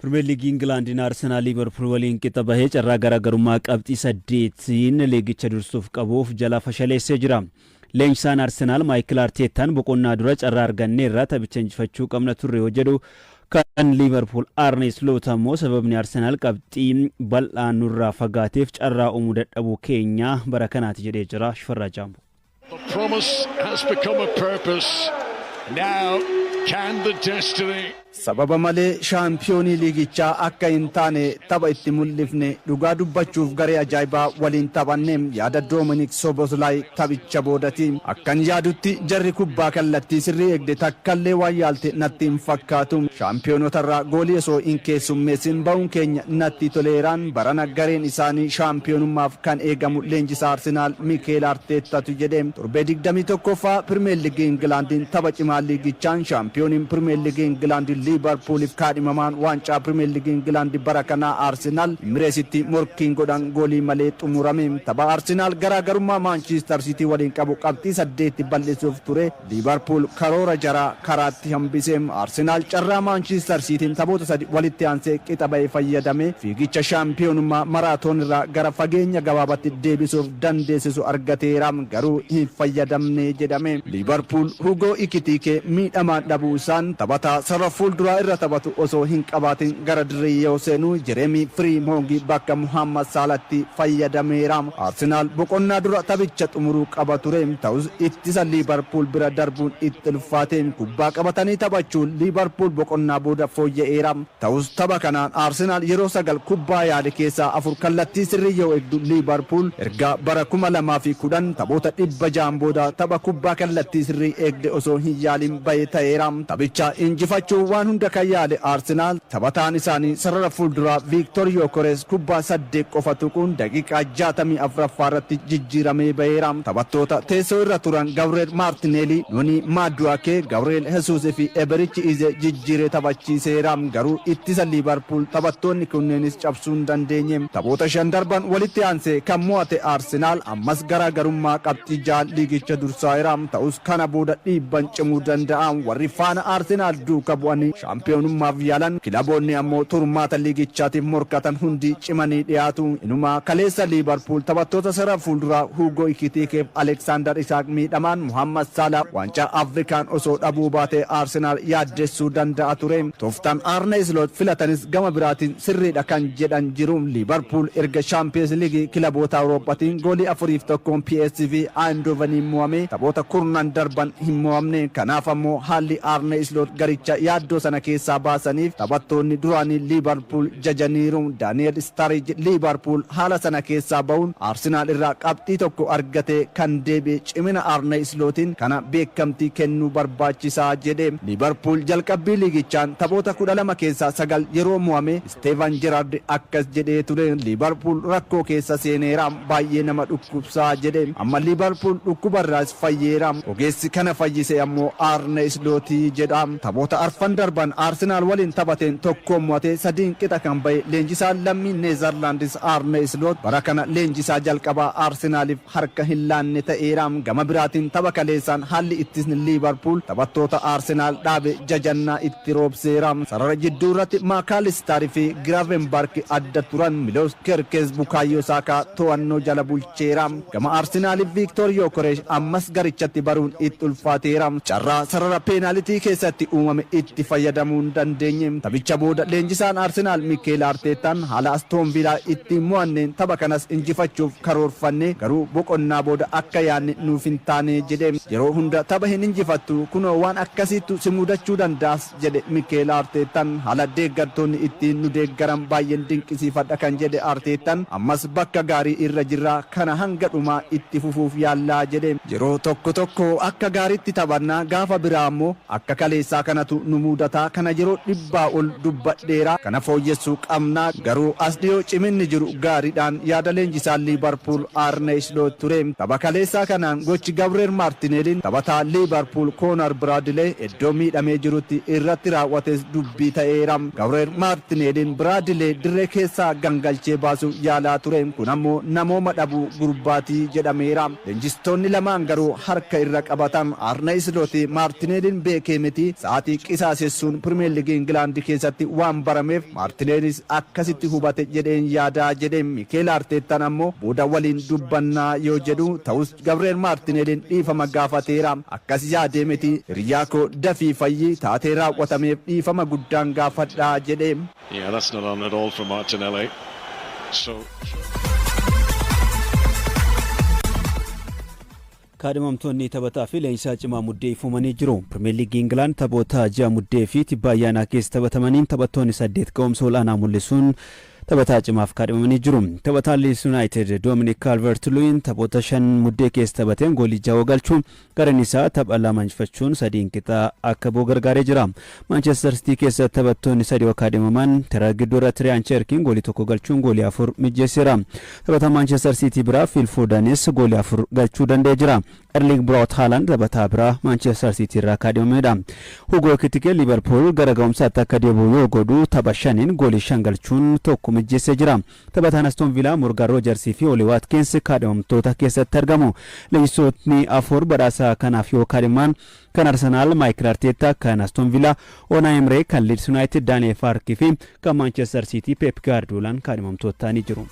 Premier League England in Arsenal Liverpool waliin qixa bahee carraa garaagarummaa qabxii 8 leegicha dursuuf qabuuf jala fashaleessee jira. Leenjisaan Arsenal Michael Arteetaan boqonnaa dura carraa arganneerra taphicha injifachuu qabna turre yoo jedhu kan Liverpool Arne Slot ammoo sababni Arsenal qabxii bal'aa nurraa fagaateef carraa uumuu dadhabuu keenya bara kanaati jedhee jira. Shifarraa Jaambo. The promise has become a purpose. Now can the destiny sababa malee shaampiyoonii liigichaa akka hin taane tapha itti mul'ifne dhugaa dubbachuuf garee ajaa'ibaa waliin taphanneem yaada Dominic Szoboszlai taphicha boodati akkan yaadutti jarri kubbaa kallattii sirrii eegde takkallee waan yaalte natti hin fakkaatu shaampiyoonotarraa goolii osoo hin keessummeessin ba'uun keenya natti toleeraan barana gareen isaanii shaampiyoonummaaf kan eegamu leenjisaa Arsenaal Mikel Arteetatu jedhe torbee 21ffaa Premier League Englandiin tapha cimaa liigichaan shaampiyooniin Premier League England Liverpool if kaadhimamaan waancaa Premier League England bara kanaa Arsenal Emirates morkiin godhan goolii malee xumurame tapha Arsenal garaagarummaa Manchester City waliin qabu qabxii 8 bal'isuuf ture Liverpool karoora jaraa karaatti hambisee Arsenal carraa Manchester City taphoota 3 walitti aansee qixa bahee fayyadame fiigicha shaampiyoonummaa maraatoon irraa gara fageenya gabaabaatti deebisuuf dandeessisu argateera garuu hin fayyadamne jedhame Liverpool Hugo Ekitike miidhamaan dhabuu isaan taphataa sarara fuuldura irra taphatu osoo hin qabaatin gara dirree yoo seenu Jeremy Frimpong bakka Muhammad Salahtti fayyadameera Arsenal boqonnaa dura taphicha xumuruu qaba ture ta'us ittisa Liverpool bira darbuun itti ulfaateen kubbaa qabatanii taphachuun Liverpool boqonnaa booda fooyya'eera ta'us tapha kanaan Arsenal yeroo 9 kubbaa yaade keessaa 4 kallattii sirrii yoo eegdu Liverpool erga bara 2010 taphoota 600 booda tapha kubbaa kallattii sirrii eegde osoo hin yaalin bahee ta'eera taphicha injifachuu waan hunda kan yaade Arsenal taphataan isaanii sarara fuulduraa Victor Gyökeres kubbaa 8 qofa tuquun daqiiqaa 64 irratti jijjiiramee baheera taphattoota teessoo irra turan Gabriel Martinelli Noni Madueke Gabriel Jesus fi Eberechi Eze jijjiiree taphachiiseera garuu ittisa Liverpool taphattoonni kunneenis cabsuu hin dandeenye taphoota 5 darban walitti aansee kan mo'ate Arsenal ammas garaagarummaa qabxii 6 liigicha dursaa'eera ta'us kana booda dhiibban cimuu danda'a warri faana Arsenal duuka bu'anii shaampiyoonummaaf yaalan kilaboonni ammoo turmaata liigichaatiif morkatan hundi cimanii dhiyaatu inuma kaleessa Liverpool taphattoota sarara fuulduraa Hugo Ekitike Alexander Isak miidhamaan Muhammad Salah waancaa Afrikaan osoo dhabuu baate Arsenal yaaddessuu danda'a ture tooftaan Arne Slot filatanis gama biraatiin sirriidha kan jedhan jiru Liverpool erga Champions League kilaboota Awurooppaatiin goolii 4-1 PSV Eindhoveniin mo'ame taphoota kurnan darban hin mo'amne kanaaf ammoo haalli Arne Slot garicha yaaddoo sana keessaa baasaniif taphattoonni duraanii Liverpool jajaniiru Daniel Sturridge Liverpool haala sana keessaa ba'uun Arsenal irraa qabxii tokko argate kan deebi'e cimina Arne Slotiin kana beekamtii kennuu barbaachisaa jedhe Liverpool jalqabbii liigichaan taphoota 12 keessaa 9 yeroo mo'ame Steven Gerrard akkas jedhee ture Liverpool rakkoo keessa seeneera baay'ee nama dhukkubsaa jedhe amma Liverpool dhukkubarraas fayyeera ogeessi kana fayyise ammoo Arne Slotii jedha taphoota arfan darban Arsenal waliin taphateen tokko mo'ate 3 qixa kan bahe leenjisaa lammii Netherlands Arne Slot bara kana leenjisaa jalqabaa Arsenaliif harka hin laanne ta'eera gama biraatiin tapha kaleessaan haalli ittisni Liverpool taphattoota Arsenal dhaabe jajannaa itti roobseera sarara jidduu irratti McAllister fi Gravenberch adda turan Milos Kerkez Bukayo Saka to'annoo jala bulcheera gama Arsenaliif Victor Gyökeres ammas garichatti baruun itti ulfaateera carraa sarara peenaalitii keessatti uumame itti fayyadamuu hin dandeenye taphicha booda leenjisaan Arsenal Mikel Arteetaan haala Aston Villa itti mo'anneen tapha kanas injifachuuf karoorfanne garuu boqonnaa booda akka yaadne nuuf hin taane jedhe yeroo hunda tapha hin injifattu kunoo waan akkasiitu si mudachuu danda'as jedhe Mikel Arteetaan haala deeggartoonni ittiin nu deeggaran baay'een dinqisiifadha kan jedhe Arteetaan ammas bakka gaarii irra jirra kana hanga dhumaa itti fufuuf yaallaa jedhe yeroo tokko akka gaariitti taphannaa gaafa biraa ammoo akka kaleessaa kanatu nu mudataa kana yeroo dhibbaa ol dubbadheera kana fooyyessuu qabnaa garuu as dhiyoo ciminni jiru gaariidhaan yaada leenjisaa Liverpool Arne Slot ture tapha kaleessaa kanaan gochi Gabriel Martinelliin taphataa Liverpool Conor Bradley iddoo miidhamee jirutti irratti raawwates dubbii ta'eera Gabriel Martinelliin Bradley dirree keessaa gangalchee baasuu yaalaa ture kun ammoo namooma dhabuu gurbaatii jedhameera leenjistoonni lamaan garuu harka irra qabatan Arne Slot Martinelliin beekee miti sa'aatii qisaasessu dhiyeessuun pirimeer liigii Ingilaandi keessatti waan barameef Maartineelis akkasitti hubate jedheen yaadaa jedhee Mikel Arteetaan ammoo booda waliin dubbannaa yoo jedhu ta'us Gabriel Maartineeliin dhiifama gaafateera. Akkas yaadee miti hiriyaa koo dafii fayyi taatee raawwatameef dhiifama guddaan gaafadhaa jedhee. Yeah, that's not on at all for Martinelli. kaadhimamtoonni taphataa fi leenjisaa cimaa muddee ifamanii jiru. Pirimeer Liigii Ingilaand taphoota ji'a muddee fi tibba ayyaanaa keessa taphatamaniin taphattoonni 8 ga'umsa olaanaa mul'isuun taphataa cimaaf kaadhimamanii jiru. Taphataan Leeds United Dominic Calvert-Lewin taphoota 5 muddee keessa taphateen goolii 6 galchuun gareen isaa tapha 2 injifachuun 3 qixaa akka ba'u gargaaree jira. Manchester City keessa taphattoonni 3 kaadhimaman Terra Gidora Ryan Cherkin goolii 1 galchuun goolii 4 mijjeesseera. Taphataan Manchester City biraa Phil Fodenis goolii 4 galchuu danda'ee jira. Erling Braut Haaland taphataa biraa Manchester City irraa kaadhimamedha. Hugo Ekitike Liverpool gara ga'umsaatti akka deebi'u yoo godhu tapha 5 goolii 5 galchuun tokko mijjeessee jira. Taphataan Aston Villa Morgan Rogers fi Oli Watkins kaadhimamtoota keessatti argamu. Leenjisoonni 4 badhaasa kanaaf yoo kaadhimaman kan Arsenal Mikel Arteta, kan Aston Villa Unai Emery, kan Leeds United Daniel Farke fi kan Manchester City Pep Guardiola kaadhimamtoota ta'anii jiru.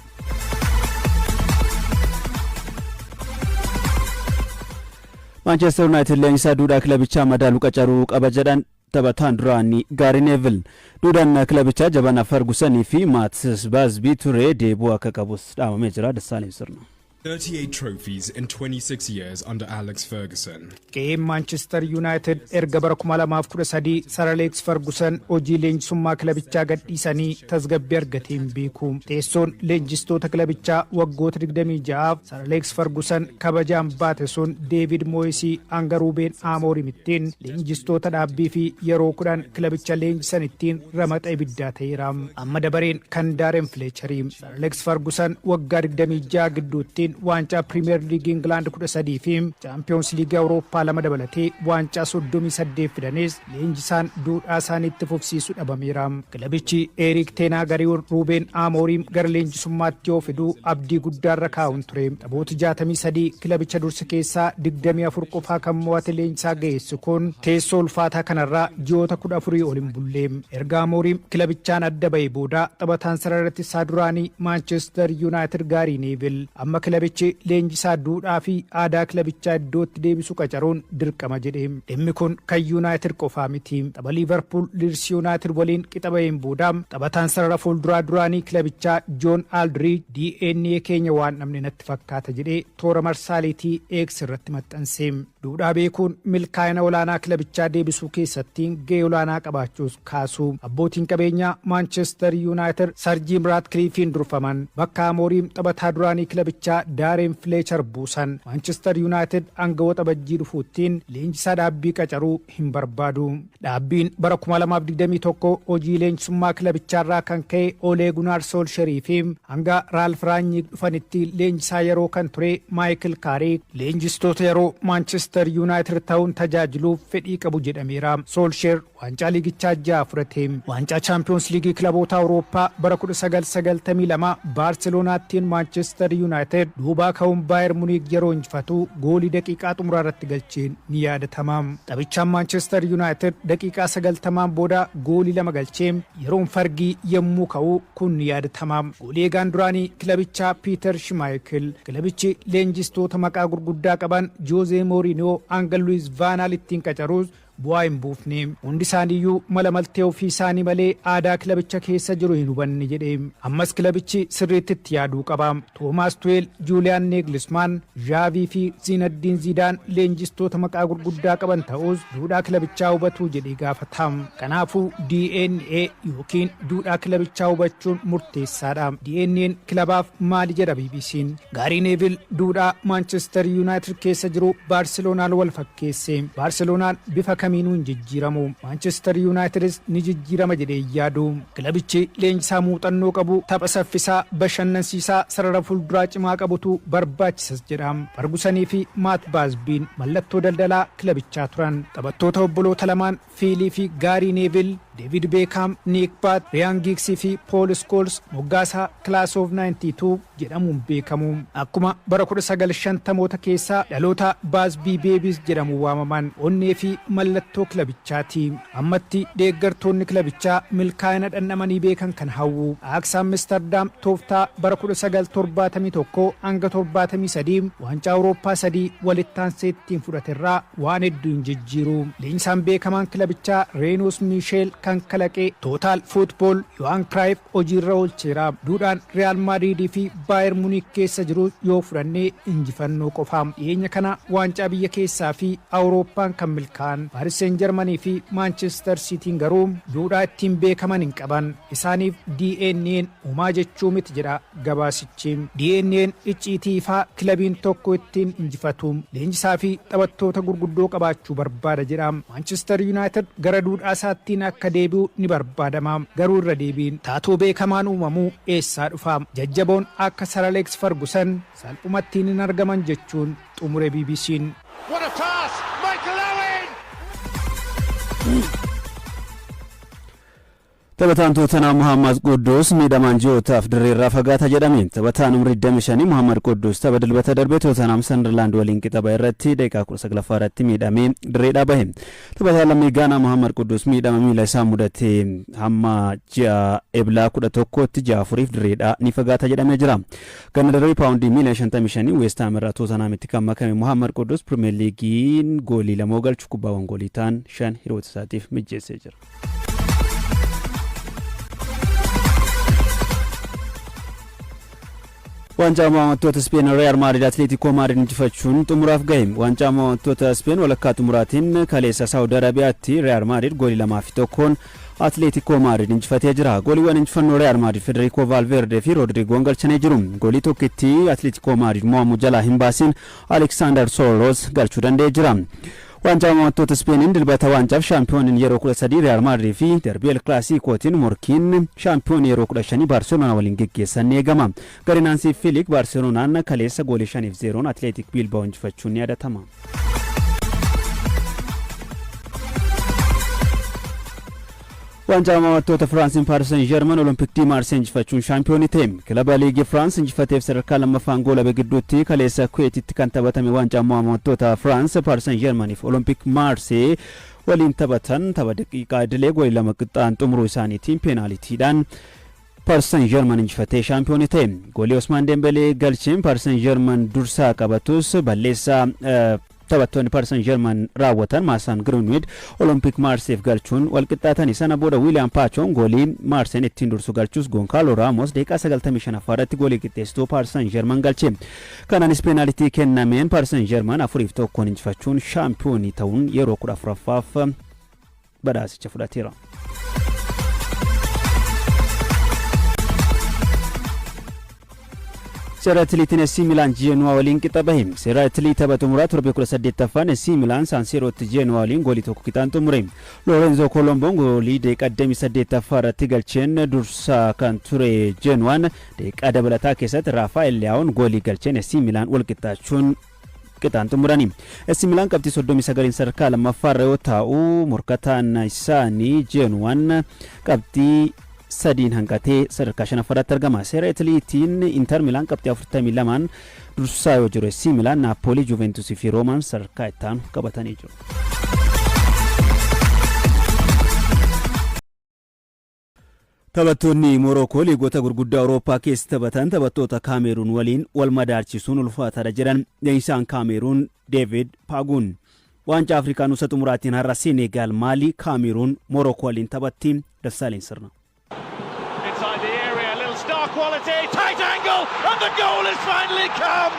Manchester United leenjisaa duudhaa kilabichaa madaaluu qacaruu qaba jedhan taphataan duraanii Gary Neville. Duudhaan kilabichaa jabana Ferguson fi Matt Busby ture deebi'uu akka qabus dhaamamee jira. Dassaalin sirna. 38 trophies in 26 years under Alex Ferguson. Qe'een Manchester United erga bara 2013 Sir Alex Ferguson hojii leenjisummaa kilabichaa gadhiisanii tasgabbii argateen beeku. Teessoon leenjistoota kilabichaa waggoota 26f Sir Alex Ferguson kabajaan baate sun David Moyes hanga Ruben Amorimttiin leenjistoota dhaabbii fi yeroo 10 kilabicha leenjisan ittiin ramaxa ibiddaa ta'eera. Amma dabareen kan Darren Fletcher. Sir Alex Ferguson waggaa 26 gidduutti waancaa Premier League England 13 fi Champions League Europa 2 dabalatee waancaa 38 fidanis leenjisaan duudhaa isaaniitti fufsiisuu dhabameera. Kilabichi Erik ten Hag Ruben Amorim gara leenjisummaatti yoo fidu abdii guddaarra kaa'uun ture. Taphoota 63 kilabicha dursa keessaa 24 qofaa kan mo'ate leenjisaa ga'eessu kun teessoo ulfaataa kanarraa ji'oota 14 ol hin bulle. Erga Amorim kilabichaan adda ba'ee booda taphataan sararratti isaa duraanii Manchester United Gary Neville amma kilabichi leenjisaa duudhaa fi aadaa kilabichaa iddootti deebisu qacaruun dirqama jedhe. Dhimmi kun kan United qofaa miti. Tapha Liverpool Leeds United waliin qixa ba'een booda taphataan sarara fuulduraa duraanii kilabichaa John Aldridge DNA keenya waan dhabne natti fakkaata jedhee toora marsaaliitii X irratti maxxanse. Duudhaa beekuun milkaa'ina olaanaa kilabichaa deebisuu keessatti gahee olaanaa qabaachuus kaasu. Abbootiin qabeenyaa Manchester United Sir Jim Ratcliffe durfaman bakka Amorim taphataa duraanii kilabichaa Darren Fletcher buusan. Manchester United aangawoota bajjii dhufuuttiin leenjisaa dhaabbii qacaruu hin barbaadu. Dhaabbiin bara 2021 hojii leenjisummaa kilabicharraa kan ka'e Ole Gunnar Solskjaer fi hanga Ralf Rangnick dhufanitti leenjisaa yeroo kan ture Michael Carrick leenjistoota yeroo Manchester United ta'uun tajaajiluuf fedhii qabu jedhameera. Solskjaer waancaa liigichaa 6 fudhate. Waancaa Champions League kilaboota Awurooppaa bara 1992 Baarselonaattiin Manchester United duubaa ka'uun Bayern Munich yeroo injifatu goolii daqiiqaa xumuraa irratti galcheen ni yaadatama. Taphichaan Manchester United daqiiqaa 90 booda goolii 2 galchee yeroon fargii yommuu ka'u kun ni yaadatama. Goolii eegaan duraanii kilabichaa Peter Schmeichel kilabichi leenjistoota maqaa gurguddaa qaban Jose Mourinho hanga Luis Van Gaal ittiin qacaruus bu'aa hin buufne. Hundi isaaniiyyuu mala maltee ofii isaanii malee aadaa kilabicha keessa jiru hin hubanne jedhe. Ammas kilabichi sirriitti itti yaaduu qaba. Thomas Tuchel, Julian Nagelsmann, Xavi fi Zinedine Zidane leenjistoota maqaa gurguddaa qaban ta'us duudhaa kilabichaa hubatu jedhee gaafata. Kanaafuu DNA yookiin duudhaa kilabichaa hubachuun murteessaadha. DNA'n kilabaaf maali jedha BBC'n. Gary Neville duudhaa Manchester United keessa jiru Baarselonaan wal fakkeesse. Baarselonaan bifa kamiinuu hin jijjiiramu. Manchester United ni jijjiirama jedhee yaadu. Kilabichi leenjisaa muuxannoo qabu tapha saffisaa bashannansiisaa sarara fuulduraa cimaa qabutu barbaachisas jedha. Fergusonii fi Matt Busby'n mallattoo daldalaa kilabichaa turan. Taphattoota obboloota lamaan Philii fi Gary Neville David Beckham, Nick Pat, Ryan Giggs fi Paul Scholes moggaasaa Class of 92 jedhamuun beekamu. Akkuma bara 1950moota keessaa dhaloota Busby Babies jedhamu waamaman onnee fi mallattoo kilabichaati. Ammatti deeggartoonni kilabichaa milkaa'ina dhandhamanii beekan kan hawwu. Ajax Amsterdam tooftaa bara 1971 hanga 73 waancaa Awurooppaa 3 walitti aansee ittiin fudhaterraa waan hedduu hin jijjiiru. Leenjisaan beekamaan kilabichaa Reenus Miisheel kan kalaqee Total Football Johan Cruyff hojiirra oolcheera. Duudhaan Real Madrid fi Bayern Munich keessa jiru yoo fudhannee injifannoo qofa. Dhiyeenya kana waancaa biyya keessaa fi Awurooppaan kan milkaa'an Paris Saint-Germain fi Manchester City garuu duudhaa ittiin beekaman hin qaban. Isaaniif DNA'n uumaa jechuu miti jedha gabaasichi. DNA'n icciitii faa kilabiin tokko ittiin injifatu. Leenjisaa fi taphattoota gurguddoo qabaachuu barbaada jedha. Manchester United gara duudhaa isaattiin akka deebi'u ni barbaadama. Garuu irra deebiin taatoo beekamaan uumamuu eessaa dhufa? Jajjaboon akka Sir Alex Ferguson salphumattiin hin argaman jechuun xumure BBC'n. What a pass! Michael Owen! Taphataan Tottenham Muhammad Qudus miidhamaan ji'ootaaf dirreerraa fagaata jedhame. Taphataan umrii 25 Muhammad Qudus tapha dilbata darbe Tottenham Sunderland waliin qixaba irratti daqiiqaa 19 irratti miidhamee dirreedhaa bahe. Taphataan lammii Gaanaa Muhammad Qudus miidhama miila isaa mudate hamma ji'a eblaa 11tti ji'a 4f dirreedhaa ni fagaata jedhamee jira. Ganna darbe paawundii miila 55 West Ham irraa Tottenhamitti kan makame Muhammad Qudus Premier League'n goolii 2 galchu kubbaawwan goolii ta'an 5 hiriyoota isaatiif mijjeessee jira. Waancaa mo'amtoota Spain Real Madrid Atletico Madrid injifachuun xumuraaf gahe. Waancaa mo'amtoota Spain walakkaa xumuraatiin kaleessa Saudi Arabiyaatti Real Madrid goolii 2-1 Atletico Madrid injifatee jira. Gooliiwwan injifannoo Real Madrid Federico Valverde fi Rodrigo galchanii jiru. Goolii tokkitti Atletico Madrid mo'amu jalaa hin baasin Alexander Soros galchuu danda'ee jira. Waancaa mo'amtoota Spain dilbata waancaaf shaampiyooniin yeroo 13 Real Madrid fi Derby El Clasicotiin morkiin shaampiyoonii yeroo 15 Barcelona waliin geggeessan eegama. Gareen Hansi Flick Barcelonaan kaleessa goolii 5-0 Athletic Bilbao injifachuun ni yaadatama. Waancaa mo'amtoota Firaansiin Paris Saint-Germain Olympique de Marseille injifachuun shaampiyoonii ta'e. Kilaba liigii Firaans injifateef sadarkaa lammaffaan goola gidduutti kaleessa Kuweetitti kan taphatame waancaa mo'amtoota Firaans Paris Saint-Germain fi Olympique Marseille waliin taphatan tapha daqiiqaa idilee goolii 2 qixxaan xumuruu isaaniitiin peenaalitiidhaan Paris Saint-Germain injifatee shaampiyoonii ta'e. Goolii Ousmane Dembélé galcheen Paris Saint-Germain dursaa qabatus balleessaa taphattoonni Paris Saint-Germain raawwatan Mason Greenwood Olympique Marseille galchuun walqixxaatanii sana booda William Pachon goolii Marseille ittiin dursu galchus Goncalo Ramos daqiiqaa 95 irratti goolii qixxeessituu Paris Saint-Germain galche. Kanaanis peenaalitii kennameen Paris Saint-Germain 4-1 injifachuun shaampiyoonii ta'uun yeroo 14ffaaf badhaasicha fudhateera. Seera Italiitiin AC Milan Genoa waliin qixa bahe. Seera Italii tapha xumuraa torbe 18ffaan AC Milan San Sirotti Genoa waliin goolii tokko qixaan xumure. Lorenzo Colombo goolii daqiiqaa 28ffaa irratti galcheen dursaa kan ture Genoaan daqiiqaa dabalataa keessatti Rafael Leaon goolii galcheen AC Milan wal qixxaachuun qixaan xumurani. AC Milan qabxii 39 sadarkaa lammaffaa irra yoo taa'u morkataan isaanii Genoaan qabxii sadiin hanqatee sadarkaa 5ffaatti argama. Seera Italiitiin Inter Milan qabxii 42 dursaa yoo jiru AC Milan Napoli Juventus fi Roomaan sadarkaa ittaanu qabatanii jiru. Taphattoonni Morocco liigota gurguddaa Awurooppaa keessa taphatan taphattoota Kaameruun waliin wal madaalchisuun ulfaataadha jedhan leenjisaan Kaameruun David Pagun. Waancaa Afrikaa nusa xumuraatiin har'a Senegaal Maalii Kaameruun Morocco waliin taphatti Dassaaleen sirna. Quality, tight angle, and the goal has finally come!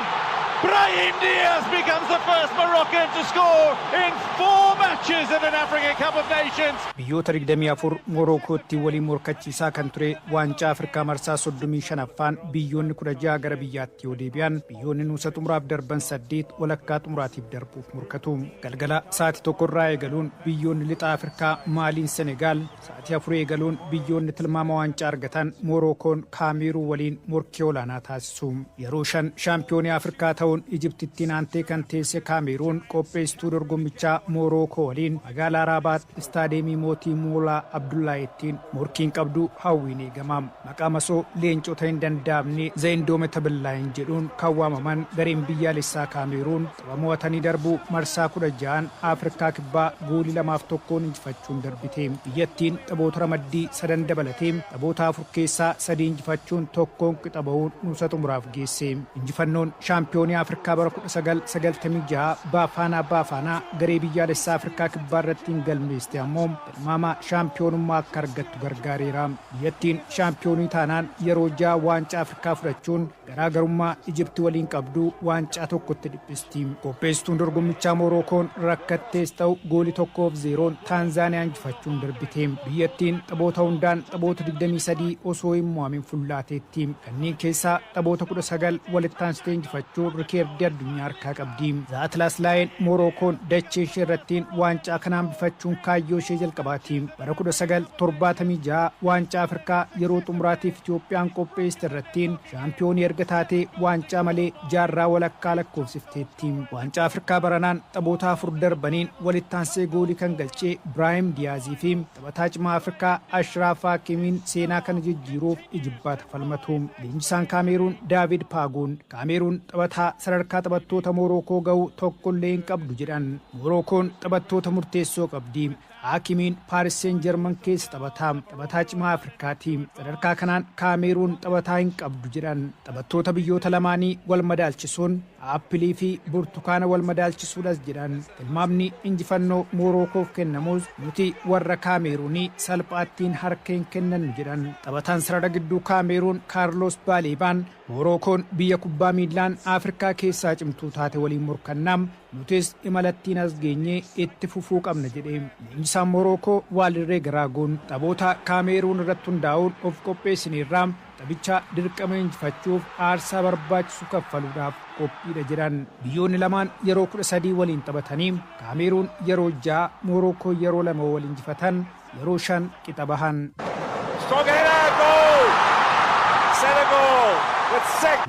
Brahim Diaz becomes the first Moroccan to score in 4 matches in an African Cup of Nations. Biyyoota 24 Morokootti waliin morkachiisaa kan ture waancaa Afrikaa marsaa 35ffaan biyyoonni 16 gara biyyaatti yoo deebi'an biyyoonni nuusa xumuraaf darban 8 walakkaa xumuraatiif darbuuf morkatu. Galgala sa'aatii tokkorraa eegaluun biyyoonni lixa Afrikaa Maaliin Senegaal, sa'aatii 4 eegaluun biyyoonni tilmaama waancaa argatan Morokoon Kaameruun waliin morkii olaanaa taasisu. Yeroo 5 shaampiyoonii Afrikaa ta'uun Ijiptittiin aantee kan teesse Kaameruun qopheessituu dorgommichaa Moorookoo waliin magaalaa Raabaat istaadeemii mootii Moolaa Abdullaayittiin morkiin qabdu hawwiin eegama. Maqaa masoo leencota hin danda'amne The Indomitable Lion jedhuun kan waamaman gareen biyyaalessaa Kaameruun tapha mo'atanii darbu marsaa 16 Afrikaa Kibbaa goolii 2-1 injifachuun darbite. Biyyattiin taphoota ramaddii 3 dabalatee taphoota 4 keessaa 3 injifachuun tokkoon qixa bahuun nuusa xumuraaf geesse. Injifannoon shaampiyoonii Afrikaa bara 1996 Baafaanaa garee biyyaalessaa Afrikaa Kibbaa irratti galmeessite ammoo tilmaama shaampiyoonummaa akka argattu gargaareera. Biyyattiin shaampiyoonii taanaan yeroo 6 waancaa Afrikaa fudhachuun garaagarummaa Ijipti waliin qabdu waancaa tokkotti dhiphisti. Qopheessituun dorgommichaa Moorookoon rakkattees ta'u goolii 1-0 Taanzaaniyaa injifachuun darbite. Biyyattiin taphoota hundaan taphoota 23 osoo hin mo'amin fullaateetti. Kanneen keessaa taphoota 19 walitti aansitee injifachuun rikeerdii addunyaa harkaa qabdi. The Atlas Lion Moorookoon dachee ishee irratti waancaa kana hambifachuun kaayyoo ishee jalqabaati. Bara 1976 waancaa Afrikaa yeroo xumuraatiif Itoophiyaan qopheessite irratti shaampiyoonii erga taatee waancaa malee jaarraa walakkaa lakkoofsifteetti. Waancaa Afrikaa baranaan taphoota 4 darbaniin walitti aansee goolii kan galchee Ibraahim Diyaazii fi taphataa cimaa Afrikaa Ashraaf Hakimiin seenaa kana jijjiiruuf ijibbaata falmatu. Leenjisaan Kaameruun Daavid Paaguun Kaameruun taphataa sadarkaa taphattoota Moorookoo ga'u tokkollee hin qabdu jedhan. Moorookoon taphattoota murteessoo qabdi. Hakimiin Paaris Seen Jarman keessa taphataa cimaa Afrikaati. Sadarkaa kanaan Kaameruun taphataa hin qabdu jedhan. Taphattoota biyyoota lamaanii wal madaalchisuun aappilii fi burtukaana wal madaalchisuudhas jedhan. Tilmaamni injifannoo Moorokoof kennamus nuti warra Kaameruunii salphaattiin harka hin kennannu jedhan. Taphataan sarara gidduu Kaameruun Kaarlos Baaleebaan Moorookoon biyya kubbaa miilaan Afrikaa keessaa cimtuu taate waliin morkannaam nutis imalattiin as geenyee itti fufuu qabna jedhe. Leenjisaan Moorookoo Waalirree Garaagoon taphoota Kaameruun irratti hundaa'uun of qopheessineerraa taphicha dirqama injifachuuf aarsaa barbaachisu kaffaluudhaaf qophiidha jedhan. Biyyoonni lamaan yeroo 13 waliin taphatanii Kaameruun yeroo 6 Moorookoo yeroo 2 waliin injifatan yeroo 5 qixa bahan.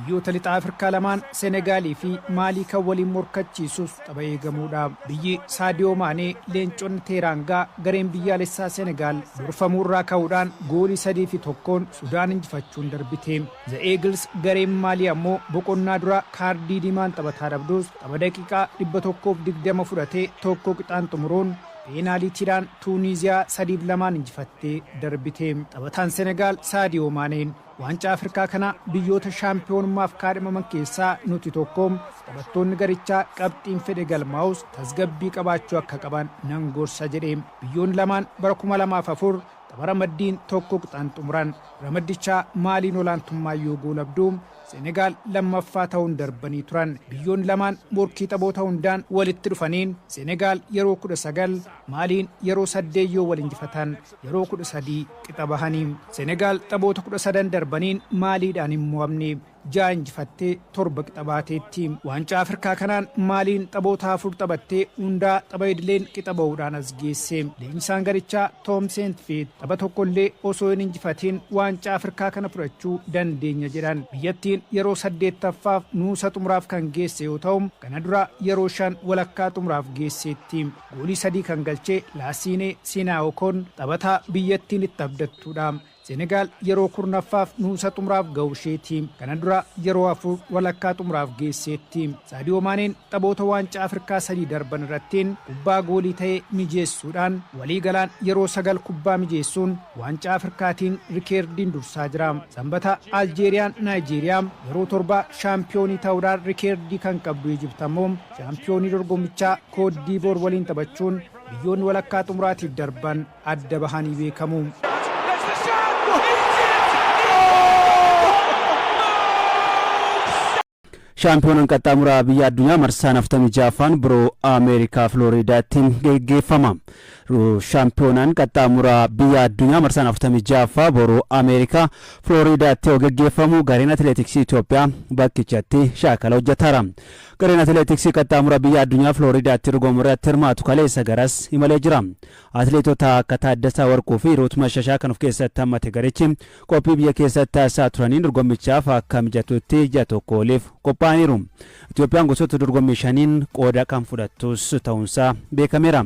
Biyyoota lixa Afrikaa lamaan Senegaalii fi Maalii kan waliin morkachiisuuf tapha eegamuudha. Biyyi Saadiyoo Maanee leenconni Teeraangaa gareen biyyaalessaa Senegaal durfamuurraa ka'uudhaan goolii 3-1 Sudaan injifachuun darbite. The Eagles gareen Maalii ammoo boqonnaa dura kaardii diimaan taphataa dhabdus tapha daqiiqaa 120 fudhatee tokko qixaan xumuruun peenaaliitiidhaan Tuuniiziyaa 3-2 injifattee darbite. Taphataan Senegaal Saadiyoo Maaneen waancaa Afrikaa kana biyyoota shaampiyoonummaaf kaadhimaman keessaa nuti tokko taphattoonni garichaa qabxiin fedhe galmaa'us tasgabbii qabaachuu akka qaban nan gorsa jedhe. Biyyoonni lamaan bara 2004 tapha ramaddiin tokko qixaan xumuran. Ramaddichaa Maaliin olaantummaa yoo goolabduu Senegaal lammaffaa ta'uun darbanii turan. Biyyoonni lamaan morkii taphoota hundaan walitti dhufaniin Senegaal yeroo 19 Maaliin yeroo 8 yoo wal injifatan yeroo 13 qixa bahanii. Senegaal taphoota 13 darbaniin Maaliidhaan hin mo'amne. 6 injifattee 7 qixa baateetti. Waancaa Afrikaa kanaan Maaliin taphoota 4 taphattee hundaa tapha idileen qixa bahuudhaan as geesse. Leenjisaan garichaa Tom Saintfiet tapha tokkollee osoo hin injifatiin waancaa Afrikaa kana fudhachuu dandeenya jedhan. Biyyattiin yeroo 8ffaaf nuusa xumuraaf kan geesse yoo ta'u kana dura yeroo 5 walakkaa xumuraaf geesseetti. Goolii 3 kan galchee Laasiinee Sinaawokoon taphataa biyyattiin itti abdattuudha. Senegaal yeroo 10ffaaf nuusa xumuraaf ga'uu isheeti. Kana dura yeroo 4 walakkaa xumuraaf geesseetti. Saadiyoo Maaneen taphoota waancaa Afrikaa 3 darban irrattiin kubbaa goolii ta'ee mijeessuudhaan waliigalaan yeroo 9 kubbaa mijeessuun waancaa Afrikaatiin rikeerdiin dursaa jira. Sanbata Aljeeriyaan Naayijeeriyaa yeroo 7 shaampiyoonii ta'uudhaan rikeerdii kan qabdu Ijipti ammoo shaampiyoonii dorgommichaa Koot Diivoor waliin taphachuun biyyoonni walakkaa xumuraatiif darban adda bahanii beekamu. Shaampiyoonaan qaxxaamuraa biyya addunyaa marsaa 46ffaan biroo Ameerikaa Floriidaatti geggeeffama. Shaampiyoonaan qaxxaamuraa biyya addunyaa marsaa 46ffaa biroo Ameerikaa Floriidaatti geggeeffamu gareen atileetiksii Itoophiyaa bakkichatti shaakala hojjetaara. Gareen atileetiksii qaxxaamuraa biyya addunyaa Floriidaatti dorgommiirratti hirmaatu kaleessa garas imalee jira. Atileetota akka Taaddasaa Warquu fi Ruut Mashashaa kan of keessatti hammate garichi qophii biyya keessatti taasisaa turaniin dorgommichaaf akka mijatutti ji'a tokko oliif qophaa'e. ba'aniiru. Itoophiyaan gosoota dorgommii shaniin qooda kan fudhattus ta'uunsaa beekameera.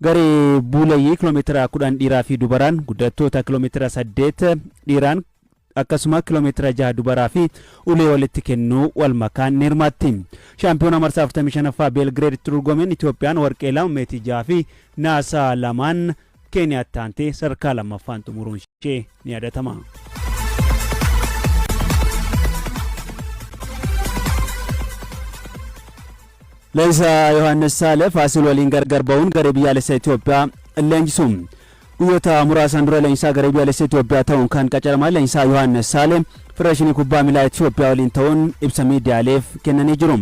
Garee buulayyii kiiloomeetira 10 dhiiraa fi dubaraan guddattoota kiiloomeetira 8 dhiiraan akkasuma kiiloomeetira 6 dubaraa fi ulee walitti kennuu wal makaan ni hirmaatti. Shaampiyoona marsaa 45ffaa Beelgireeditti dorgomeen Itoophiyaan warqee 2 meetii 6 fi naasaa 2 Keeniyaatti taantee sadarkaa lammaffaan xumuruun ishee ni yaadatama. Leenjisaa Yohaannis Saale Faasil waliin gargar ba'uun garee biyyaalessaa Itoophiyaa leenjisu. Guyyoota muraasan dura leenjisaa garee biyyaalessaa Itoophiyaa ta'uun kan qacaraman leenjisaa Yohaannis Saale Federeeshinii Kubbaa Miilaa Itoophiyaa waliin ta'uun ibsa miidiyaaleef kennanii jiru.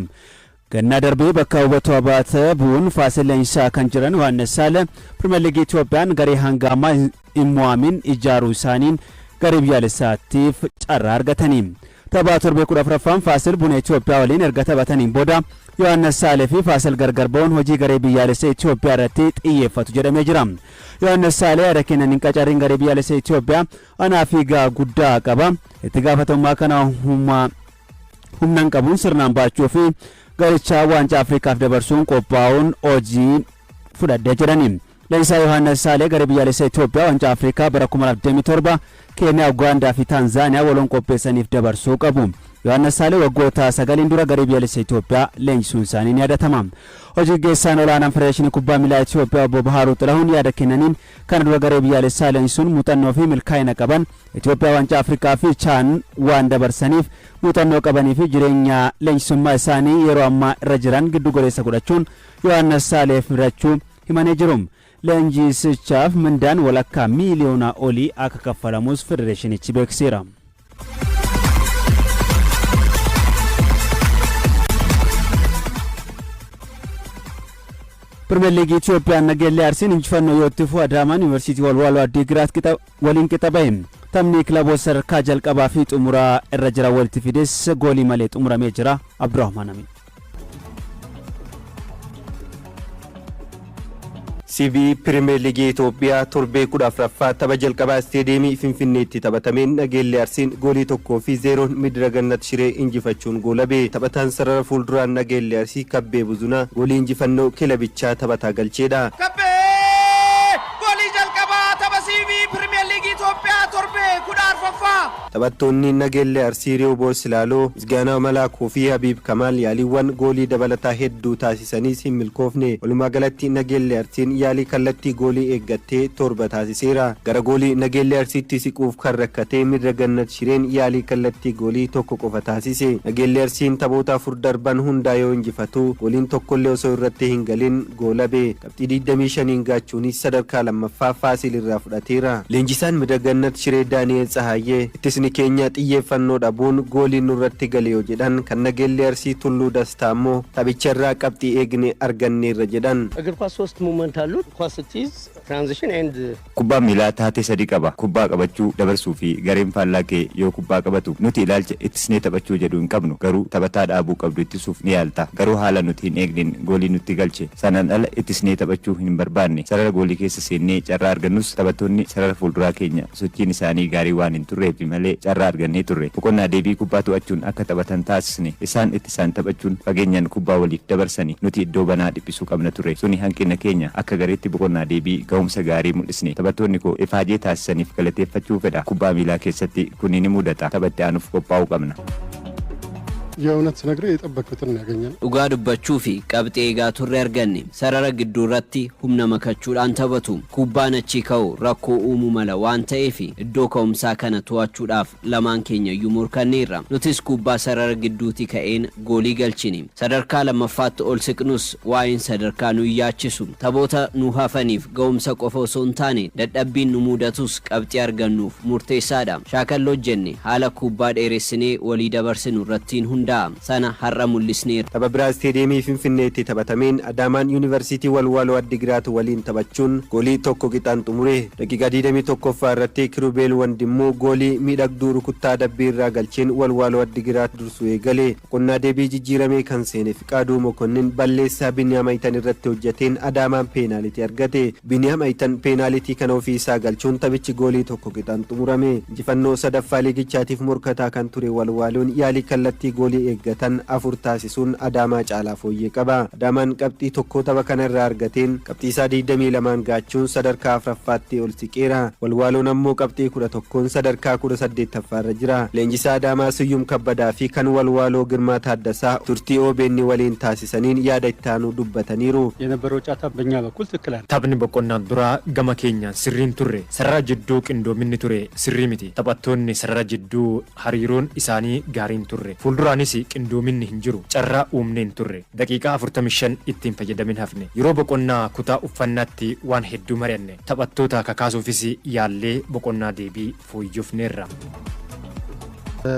Gannaa darbee bakka hubatoo abaata bu'uun Faasil leenjisaa kan jiran Yohaannis Saale Pirimeer Liigii Itoophiyaan garee hanga ammaa hin mo'amin ijaaruu isaaniin garee biyyaalessaatiif carraa argatanii. Taphaa torbee 14ffaan Faasil Buna Itoophiyaa waliin erga taphataniin booda Yohaannis Saale fi Faasil gargar ba'uun hojii garee biyyaalessaa Itoophiyaa irratti xiyyeeffatu jedhamee jira. Yohaannis Saale yaada kennaniin qacariin garee biyyaalessaa Itoophiyaa anaa fi guddaa qaba. Itti gaafatamummaa kana humnaan qabuun sirnaan baachuu fi garichaa waancaa Afrikaaf dabarsuun qophaa'uun hojii fudhadhee jedhani. Leenjisaa Yohaannis Saale garee biyyaalessaa Itoophiyaa waancaa Afrikaa bara 2027 Keeniyaa, Ugaandaa fi Taanzaaniyaa waloon qopheessaniif dabarsuu qabu. Yohaannis Saale waggoota 9 dura garee biyyaalessaa Itoophiyaa leenjisuun isaanii ni yaadatama. Hojii geessaan olaanaan Federeeshinii Kubbaa Miilaa Itoophiyaa obbo Baharuu Xilahuun yaada kennaniin kana dura garee biyyaalessaa leenjisuun muuxannoo fi milkaa'ina qaban Itoophiyaa waancaa Afrikaa fi Chaan waan dabarsaniif muuxannoo qabanii fi jireenya leenjisummaa isaanii yeroo ammaa irra jiran giddu goleessa godhachuun Yohaannis Saaleef filachuu himanii jiru. Leenjisichaaf mindaan walakkaa miiliyoonaa olii akka kaffalamus federeeshinichi beeksiseera. Pirimeer Liigii Itoophiyaan Nageellee Arsiin injifannoo yoo itti fufu Adaamaan Yuunivarsiitii Walwaaloo Addiigiraat waliin qixa ba'e. Taphni kilaboota sadarkaa jalqabaa fi xumuraa irra jira walitti fides goolii malee xumuramee jira. Abdurrahmaan Amin. CV Pirimeer Liigii Itoophiyaa torbee 14ffaa tapha jalqabaa isteediyeemii Finfinneetti taphatameen Nageellee Arsiin goolii 1-0 Midira Gannat Shiree injifachuun goolabee. Taphataan sarara fuulduraan Nageellee Arsii Kabbee Buzunaa goolii injifannoo kilabichaa taphataa galcheedha. Taphattoonni Nageellee Arsii Reeboo Silaaloo, Misgaanaa Malaakoo fi Habiib Kamaal yaaliiwwan goolii dabalataa hedduu taasisaniis hin milkoofne. Walumaa galatti Nageellee Arsiin yaalii kallattii goolii eeggattee 7 taasiseera. Gara goolii Nageellee Arsiitti siquuf kan rakkatee Midira Gannat Shireen yaalii kallattii goolii 1 qofa taasise. Nageellee Arsiin taphoota 4 darban hundaa yoo injifatu gooliin tokkollee osoo irratti hin galin goolabe. Qabxii 25 gaachuunis sadarkaa lammaffaa Faasil irraa fudhateera. Leenjisaan Midira Gannat Shiree Daani'eel Tsahaayee ittisni keenya xiyyeeffannoo dhabuun gooliin nurratti gale yoo jedhan kan Nageellee Arsii Tulluu Dastaa immoo taphicharraa qabxii eegne arganneerra jedhan. እግር ኳስ 3 ሙቭመንት አሉት ኳስ ስትይዝ ትራንዚሽን ኤንድ kubbaa miilaa taatee 3 qaba. Kubbaa qabachuu dabarsuu fi gareen faallaqee yoo kubbaa qabatu nuti ilaalcha ittisnee taphachuu jedhu hin qabnu. Garuu taphataa dhaabuu qabdu ittisuuf ni yaalta. Garuu haala nuti hin eegnin goolii nutti galche. Sanaan ala ittisnee taphachuu hin barbaanne. Sarara goolii keessa seennee carraa argannus taphattoonni sarara fuulduraa keenya sochiin isaanii gaarii waan hin turreef malee carraa argannee turre. Boqonnaa deebii kubbaa to'achuun akka taphatan taasisne. Isaan ittisaan taphachuun fageenyaan kubbaa waliif dabarsanii nuti iddoo banaa dhiphisuu qabna turre. Suni hanqina keenya akka gareetti boqonnaa deebii ga'umsa gaarii mul'isne. Taphattoonni koo ifaajee taasisaniif galateeffachuu fedha. Kubbaa miilaa keessatti kunni ni mudata. Taphatti aanuuf qophaa'uu qabna. የእውነት ስነግርህ የጠበቅኩትን ያገኘን dhugaa dubbachuu fi qabxii eegaa turre arganne sarara gidduu irratti humna makachuudhaan taphatu kubbaan achi ka'u rakkoo uumuu mala waan ta'eef iddoo ka'umsaa kana to'achuudhaaf lamaan keenya iyyuu murkanneerra nutis kubbaa sarara gidduuti ka'een goolii galchine sadarkaa lammaffaatti ol siqnus waa'een sadarkaa nu yaachisu taphoota nu hafaniif ga'umsa qofa osoo hin taane dadhabbiin nu mudatus qabxii argannuuf murteessaadha shaakalloo jenne haala kubbaa dheeressinee walii dabarsinu irrattiin hunda sana har'a mul'isneera. Tapha biraa isteediyeemii Finfinneetti taphatameen Adaamaan Yuunivarsiitii Walwaaloo Addiigiraat waliin taphachuun goolii 1 qixaan xumure. Daqiiqaa 21ffaa irratti Kirubeel Wandimmoo goolii miidhagduu rukuttaa dabbii irraa galcheen Walwaaloo Addiigiraat dursuu eegale. Boqonnaa deebii jijjiiramee kan seene Fiqaaduu Mokonnin balleessaa Biniyaam Ayitan irratti hojjeteen Adaamaan peenaalitii argate. Biniyaam Ayitan peenaalitii kana ofii isaa galchuun taphichi goolii 1 qixaan xumurame. Injifannoo sadaffaa liigichaatiif morkataa kan ture Walwaaloon yaalii kallattii goolii goolii eeggatan 4 taasisuun Adaamaa caalaa fooyyee qaba. Adaamaan qabxii tokko tapha kanarraa argateen qabxii isaa 22 gaachuun sadarkaa 4ffaatti ol siqeera. Walwaaloon ammoo qabxii 11 sadarkaa 18ffaarra jira. Leenjisaa Adaamaa Siyyum Kabbadaa fi kan walwaaloo Girmaa Taaddasaa turtii OBN waliin taasisaniin yaada ittaanu dubbataniiru. የነበረው ጨዋታ በእኛ በኩል ትክክል አይደለም። taphni boqonnaa duraa gama keenya sirriin turre sarara jidduu qindoominni ture sirrii miti taphattoonni sarara jidduu hariiroon isaanii gaariin turre fuulduraanis qindoominni hin jiru carraa uumneen turre daqiiqaa 45 ittiin fayyadamin hafne yeroo boqonnaa kutaa uffannaatti waan hedduu mari'anne taphattoota kakaasuufis yaallee boqonnaa deebii fooyyofneerra.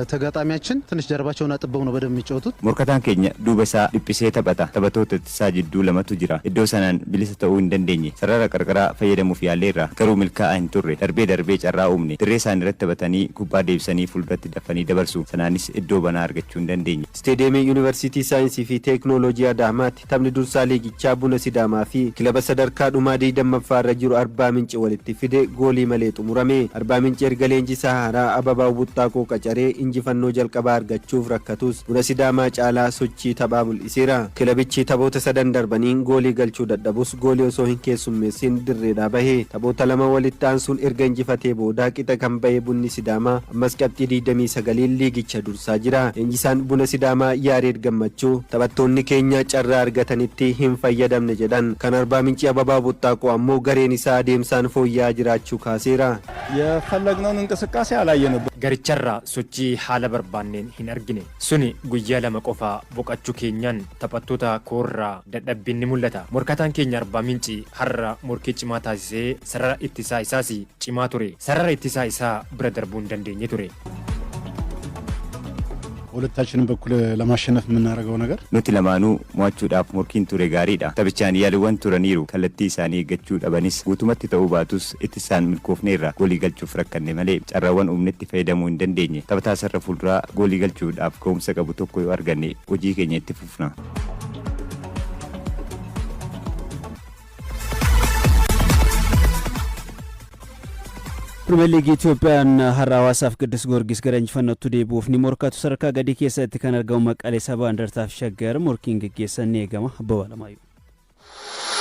ተጋጣሚያችን ትንሽ ጀርባቸውን አጥበው ነው በደም የሚጫወቱት። ሞርካታን ኬኛ ዱበሳ ዲፕሴ ተበታ ተበቶት ተሳጅዱ ለመቱ ጅራ እዶ ሰናን ቢሊስ ተው እንደንደኝ ሰራራ ቀርቀራ ፈየደሙ ፊያሌራ ገሩ ምልካ አይንቱሬ ደርቤ ጨራ ኡምኔ ድሬሳን ረተበተኒ ኩባ ዴብሰኒ ፉልበት ደፈኒ ደበርሱ ሰናኒስ እዶ በና አርገቹ እንደንደኝ ስቴዲየም ዩኒቨርሲቲ ሳይንስ ፊ ቴክኖሎጂ አዳማት ተምኒ ዱርሳ ሊጊቻ ቡነ ሲዳማ ፊ ክለበ ሰደርካ ዱማዲ ደመፋረ ጅሩ 40 ምንጭ ወልቲ ፊዴ ጎሊ መሌጡ ሙረሜ 40 ምንጭ እርገሌንጂ ሳሃራ አበባው ቡጣቆ ቀጨሬ injifannoo jalqabaa argachuuf rakkatus Buna Sidaamaa caalaa sochii taphaa mul'iseera. Kilabichi taphoota sadan darbaniin goolii galchuu dadhabus goolii osoo hin keessummeessin dirreedhaa bahe. Taphoota lama walitti aansuun erga injifatee booda qixa kan bahe Bunni Sidaamaa ammas qabxii 29 liigicha dursaa jira. Leenjisaan Buna Sidaamaa Yaareed Gammachuu taphattoonni keenya carraa argatanitti hin fayyadamne jedhan. Kan Arbaa Mincii Ababaa Buttaaqoo ammoo gareen isaa adeemsaan fooyya'aa jiraachuu kaaseera. የፈለግነውን እንቅስቃሴ አላየንም። garicharraa sochii haala barbaanneen hin argine suni guyyaa lama qofaa boqachuu keenyaan taphattoota koorraa dadhabbiin ni mul'ata. Morkataan keenya Arbaa Mincii har'a morkii cimaa taasisee sarara ittisaa isaas cimaa ture. Sarara ittisaa isaa bira darbuu hin dandeenye ture. ሁለታችንም በኩል ለማሸነፍ የምናደርገው ነገር nuti lamaanuu mo'achuudhaaf morkiin ture gaariidha. Taphichaan yaaliiwwan turaniiru kallattii isaanii eeggachuu dhabanis guutumatti ta'uu baatus ittisaan milkoofneerra goolii galchuuf rakkanne malee carraawwan uumnetti fayyadamuu hin dandeenye. Taphataa sarara fuulduraa goolii galchuudhaaf ka'umsa qabu tokko yoo arganne hojii keenya itti fufna. Premier League Itoophiyaan har'a Hawaasaaf Qiddus Goorgis gara injifannootti deebi'uuf ni morkatu. Sadarkaa gadii keessatti kan argamu Maqalee Sabaa Indartaaf Shaggar morkiin gaggeessan ni eegama. Abbabaa Lamaayyuu.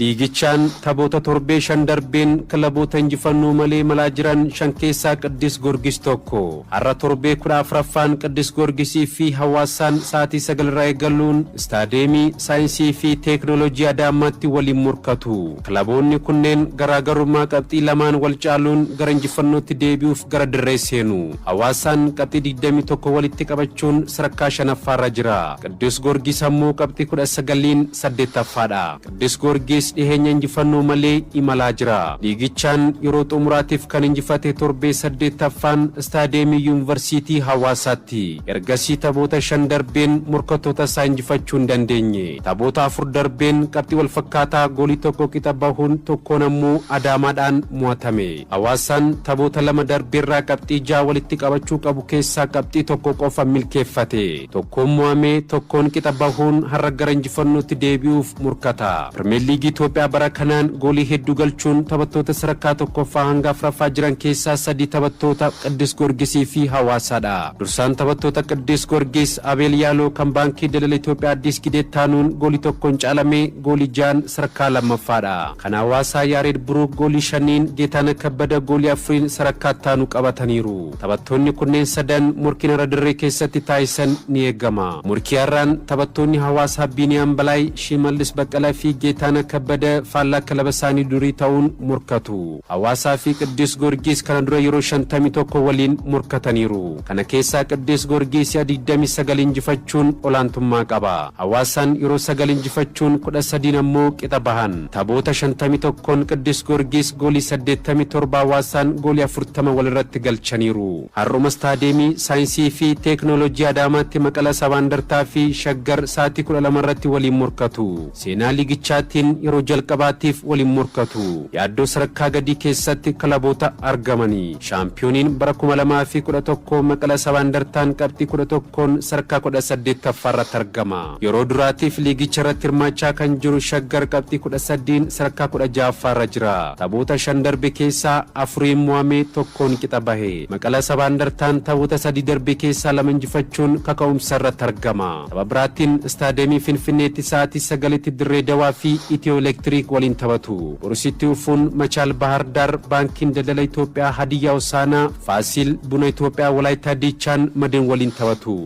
liigichaan taphoota torbee shan darbeen kilaboota injifannoo malee malaa jiran shan keessaa Qiddus Goorgis tokko. Har'a torbee 14ffaan Qiddus Goorgisii fi Hawaasaan sa'aatii 9 irraa eegaluun istaadeemii saayinsii fi teeknooloojii Adaamaatti waliin morkatu. Kilaboonni kunneen garaagarummaa qabxii lamaan wal caaluun gara injifannootti deebi'uuf gara dirree seenu. Hawaasaan qabxii 21 walitti qabachuun sadarkaa 5ffaarra jira. Qiddus Goorgis ammoo qabxii 19 8ffaadha. Qiddus Goorgis dhiheenya injifannoo malee imalaa jira. Liigichaan yeroo xumuraatiif kan injifate torbee 8ffaan istaadeemii yuunivarsiitii Hawaasaatti. Ergasii taphoota 5 darbeen morkattoota isaa injifachuu hin dandeenye. Taphoota 4 darbeen qabxii wal fakkaataa goolii tokko qixa bahuun tokkoon ammoo Adaamaadhaan mo'atame. Hawaasaan taphoota 2 darbeerraa qabxii 6 walitti qabachuu qabu keessaa qabxii tokko qofa milkeeffate. Tokkoon mo'amee tokkoon qixa bahuun har'a gara injifannootti deebi'uuf morkata. Premier League Itoophiyaa bara kanaan goolii hedduu galchuun taphattoota sadarkaa tokkoffaa hanga afuraffaa jiran keessaa 3 taphattoota Qiddus Goorgisii fi Hawaasaadha. Dursaan taphattoota Qiddus Goorgis Abeel Yaaloo kan baankii daldala Itoophiyaa Addis Gideettaanuun goolii tokkoon caalamee goolii 6 sadarkaa 2ffaadha. Kan Hawaasaa Yaareed Buruuk goolii 5 Geetaana Kabbada goolii 4 sadarkaa 1 qabataniiru. Taphattoonni kunneen sadan morkii irra dirree keessatti taasisan ni eegama. Morkii har'aan taphattoonni Hawaasaa Biiniyaam Balaay, Shimallis Baqqalaa fi Geetaana Kabbada faallaa kilaba isaanii durii ta'uun morkatu. Hawaasaa fi Qiddus Goorgis kana dura yeroo 51 waliin morkataniiru. Kana keessaa Qiddus Goorgis 29 injifachuun olaantummaa qaba. Hawaasaan yeroo 9 injifachuun 13 ammoo qixa bahan. Taphoota 51 Qiddus Goorgis goolii 87 Hawaasaan goolii 40 walirratti galchaniiru. Har'uma istaadeemii saayinsii fi teeknooloojii Adaamaatti Maqalee Sabaa Indartaa fi Shaggar sa'aatii 12 irratti waliin morkatu. Seenaa liigichaatiin yeroo jalqabaatiif waliin morkatu. Yaaddoo sadarkaa gadii keessatti kilaboota argamanii. Shaampiyooniin bara 2011 Maqala Sabaa Indartaan qabxii 11 sadarkaa 18ffaarratti argama. Yeroo duraatiif liigicha irratti hirmaachaa kan jiru Shaggar qabxii 13 sadarkaa 16ffaarra jira. Taphoota 5 darbe keessaa 4 mo'amee 1 qixa bahe. Maqala Sabaa Indartaan taphoota 3 darbe keessaa 2 injifachuun kaka'umsa irratti argama. Tapha biraatiin istaadiyeemii Finfinneetti sa'aatii 9tti Dirree Dawaa fi Itiyoo Elektiriik waliin taphatu. Borositti dhufuun Machaal Bahar Dar Baankiin Daldala Itoophiyaa Hadiyyaa Hosaanaa Faasiil Buna Itoophiyaa Walaayittaa Diichaan Madeen waliin taphatu.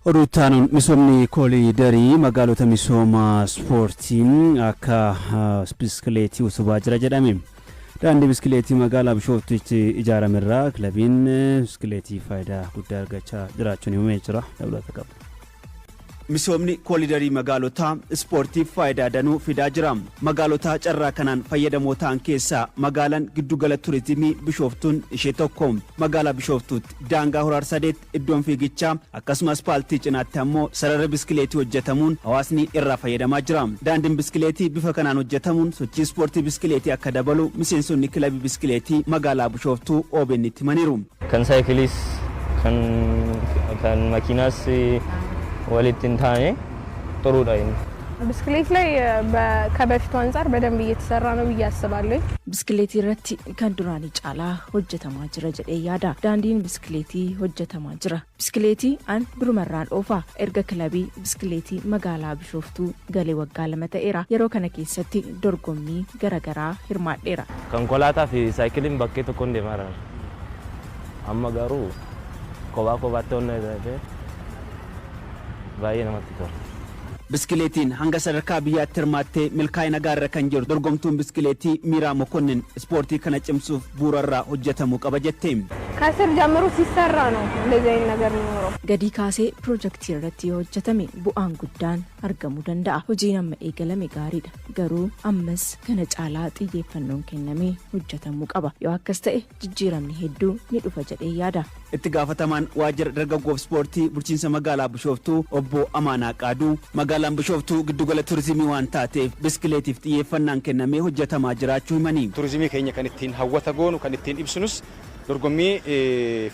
Oduutaan misoomni kooliidarii magaalota misooma ispoortiin akka biskileetii utubaa jira jedhame. Daandii biskileetii magaalaa Bishooftuutti ijaaramerraa kilabiin biskileetii faayidaa guddaa argachaa jiraachuun himamee jira. Dabalata qaba. Misoomni koolidarii magaalota ispoortiif faayidaa danuu fidaa jira. Magaalota carraa kanaan fayyadamoo ta'an keessaa magaalaan giddugala turizimii Bishooftuun ishee tokko. Magaalaa Bishooftuutti daangaa Horaar Sadeet iddoon fiigichaa akkasumas paaltii cinaatti ammoo sarara biskileetii hojjetamuun hawaasni irraa fayyadamaa jira. Daandiin biskileetii bifa kanaan hojjetamuun sochii ispoortii biskileetii akka dabalu miseensonni kilabii biskileetii magaalaa Bishooftuu OBN itti himaniiru. Kan saayikilis kan makiinaas walitti taane ጥሩዳ ብስክሌት ላይ ከበፊቱ አንፃር በደንብ እየተሰራ ነው ብዬ አስባለሁ። ብስክሌት ይረቲ ከንዱራኒ ጫላ ሆጀተማ ጅረ ጀዴ ያዳ ዳንዲን ብስክሌቲ ሆጀተማ ጅረ ብስክሌቲ አን ብሩመራን ኦፋ ኤርገ ክለቢ ብስክሌቲ መጋላ ቢሾፍቱ ገሌ ወጋ ለመተኤራ የሮ ከነ ኬሰቲ ዶርጎሚ ገረገራ ሂርማዴራ ኮንኮላታ ፊ ሳይክሊን በኬ ቶኮ እንደማራ አማጋሩ ኮባ ኮባተውና ባየ ነማጥቶ biskileetiin hanga sadarkaa biyyaatti hirmaattee milkaa'ina gaarra kan jiru dorgomtuun biskileetii Miiraa Mokonnin ispoortii kana cimsuuf bu'uurarraa hojjetamuu qaba jettee ከስር ጀምሮ ሲሰራ ነው እንደዚህ አይነት ነገር የሚኖረው ገዲ ካሴ ፕሮጀክት ይረቲ hojjetame bu'aan guddaan argamuu danda'a hojiin amma eegalame gaariidha garuu ammas kana caalaa xiyyeeffannoon kennamee hojjetamuu qaba yoo akkas ta'e jijjiiramni hedduu ni dhufa jedhee yaada itti gaafatamaan waajjira dargaggoof ispoortii bulchiinsa magaalaa Bishooftuu obbo Amaanaa Qaaduu magaalaan Bishooftuu giddugala turizimii waan taateef biskileetiif xiyyeeffannaan kennamee hojjetamaa jiraachuu himanii turizimii keenya kan ittiin hawwata goonu kan ittiin ibsinus dorgommii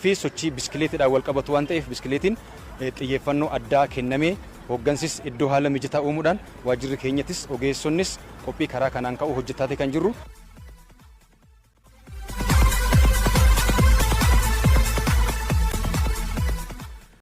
fi sochii biskileetiidhaan wal qabatu waan ta'eef biskileetiin xiyyeeffannoo addaa kennamee hooggansis iddoo haala mijataa uumuudhaan waajjirri keenyattis ogeessonnis qophii karaa kanaan ka'u hojjetaatee kan jirru